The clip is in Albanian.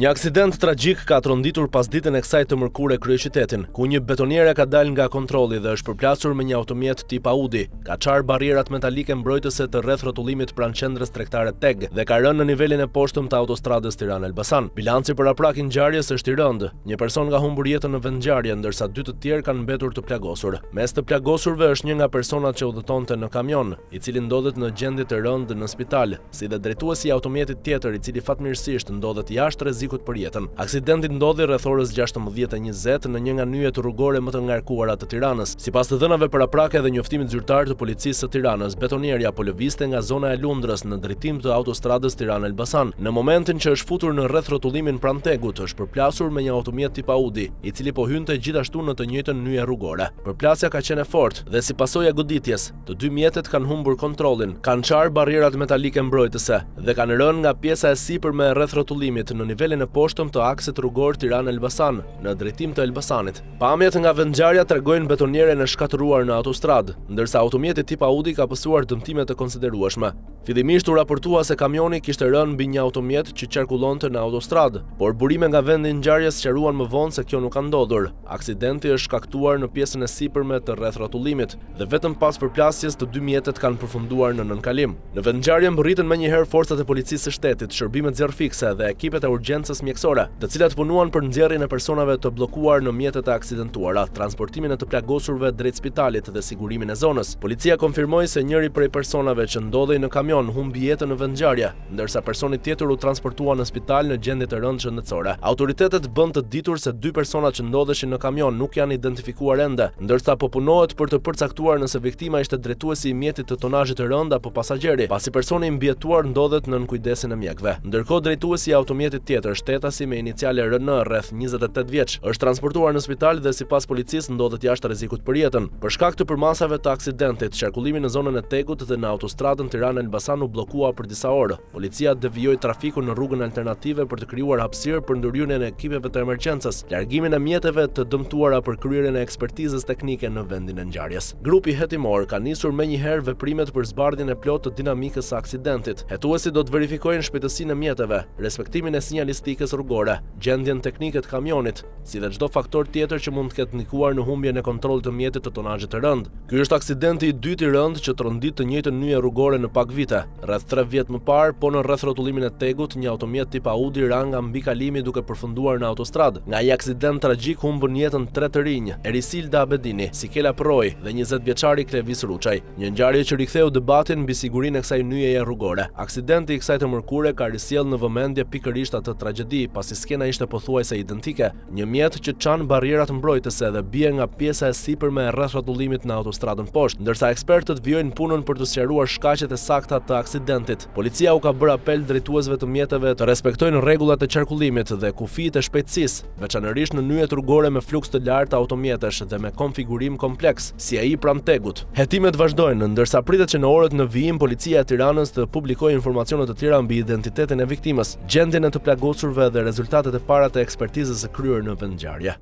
Një aksident tragjik ka tronditur pas ditën e kësaj të mërkure kryeqytetin, ku një betoniere ka dalë nga kontrolli dhe është përplasur me një automjet tip Audi, ka çarë barrierat metalike mbrojtëse të rreth rrotullimit pranë qendrës tregtare Teg dhe ka rënë në nivelin e poshtëm të autostradës Tiranë-Elbasan. Bilanci për aprak i ngjarjes është i rëndë. Një person ka humbur jetën në vendngjarje, ndërsa 2 të tjerë kanë mbetur të plagosur. Mes të plagosurve është një nga personat që udhëtonte në kamion, i cili ndodhet në gjendje të rëndë në spital, si dhe drejtuesi i automjetit tjetër, i cili fatmirësisht ndodhet jashtë rrezikut për jetën. Aksidenti ndodhi rreth orës 16:20 në një nga nyjet rrugore më të ngarkuara të Tiranës. Sipas të dhënave për aprake dhe njoftimit zyrtar të policisë së Tiranës, betonierja po lëvizte nga zona e Lundrës në drejtim të autostradës Tiranë-Elbasan. Në momentin që është futur në rreth rrotullimin pranë Tegut, është përplasur me një automjet tip Audi, i cili po hynte gjithashtu në të njëjtën nyje rrugore. Përplasja ka qenë e fortë dhe si pasojë e goditjes, të dy mjetet kanë humbur kontrollin, kanë çarë barrierat metalike mbrojtëse dhe kanë rënë nga pjesa e sipërme e rreth rrotullimit në nivelin e poshtëm të aksit rrugor Tiranë-Elbasan, në drejtim të Elbasanit. Pamjet nga vendngjarja tregojnë betonieren e shkatëruar në autostradë, ndërsa automjeti tip Audi ka pësuar dëmtime të konsiderueshme. Fillimisht u raportua se kamioni kishte rënë mbi një automjet që qarkullonte në autostradë, por burime nga vendi i ngjarjes sqaruan më vonë se kjo nuk ka ndodhur. Aksidenti është shkaktuar në pjesën e sipërme të rreth rrotullimit dhe vetëm pas përplasjes të dy mjetet kanë përfunduar në nënkalim. Në vendngjarje mbërritën menjëherë forcat e policisë së shtetit, shërbimet zjarrfikse dhe ekipet e urgjencës mjekësore, të cilat punuan për nxjerrjen e personave të bllokuar në mjetet e aksidentuara, transportimin e të plagosurve drejt spitalit dhe sigurimin e zonës. Policia konfirmoi se njëri prej personave që ndodhej në kamion humbi jetën në vendngjarje, ndërsa personi tjetër u transportua në spital në gjendje të rëndë shëndetësore. Autoritetet bën të ditur se 2 personat që ndodheshin në kamion nuk janë identifikuar ende, ndërsa po punohet për të përcaktuar nëse viktima ishte drejtuesi i mjetit të tonazhit të rënd apo pasagjeri, pasi personi i mbijetuar ndodhet nën kujdesin e mjekëve. Ndërkohë drejtuesi i automjetit tjetër, shtetasi me iniciale RN, rreth 28 vjeç, është transportuar në spital dhe sipas policisë ndodhet jashtë rrezikut për jetën. Për shkak të përmasave të aksidentit, qarkullimi në zonën e Tegut dhe në autostradën Tiranë-Elbasan u bllokua për disa orë. Policia devijoi trafikun në rrugën alternative për të krijuar hapësirë për ndërhyrjen e ekipeve të emergjencës, largimin e mjeteve të dëmtuara për kryerjen e ekspertizës teknike në vendin e ngjarjes. Grupi hetimor ka nisur menjëherë veprimet për zbardhjen e plotë të dinamikës së aksidentit. Hetuesit do të verifikojnë shpejtësinë e mjeteve, respektimin e sinjalistikës rrugore, gjendjen teknike të kamionit, si dhe çdo faktor tjetër që mund të ketë ndikuar në humbjen e kontrollit të mjetit të tonazhit të rënd. Ky është aksidenti i dytë i rënd që trondit të njëjtën nyje rrugore në pak vite. Rreth 3 vjet më parë, po në rreth rrotullimin e Tegut, një automjet tip Audi ra nga mbikalimi duke përfunduar në autostradë. Nga një aksident tragjik humbën jetën 3 të rinj, Erisilda Abedini, Sikela Proj dhe 20 vjeçari Klevis Ruçaj. Një ngjarje që riktheu debatin mbi sigurinë e kësaj nyjeje rrugore. Aksidenti i kësaj të mërkure ka risjell në vëmendje pikërisht atë tragjedi, pasi skena ishte pothuajse identike. Një mjet që çan barrierat mbrojtëse dhe bie nga pjesa e sipërme e rreth rrotullimit në autostradën poshtë, ndërsa ekspertët vijojnë punën për të sqaruar shkaqet e sakta të aksidentit. Policia u ka bërë apel drejtuesve të mjeteve të respektojnë rregullat e qarkullimit dhe kufitë e shpejtësisë, veçanërisht në nyjet rrugore me fluks të lartë automjetesh dhe me konfigurim kompleks, si ai pranë Tegut. Hetimet vazhdojnë, ndërsa pritet që në orët në vijim policia e Tiranës të publikojë informacione të tjera mbi identitetin e viktimës, gjendjen e të plagosurve dhe rezultatet e para të ekspertizës së kryer në vendngjarje.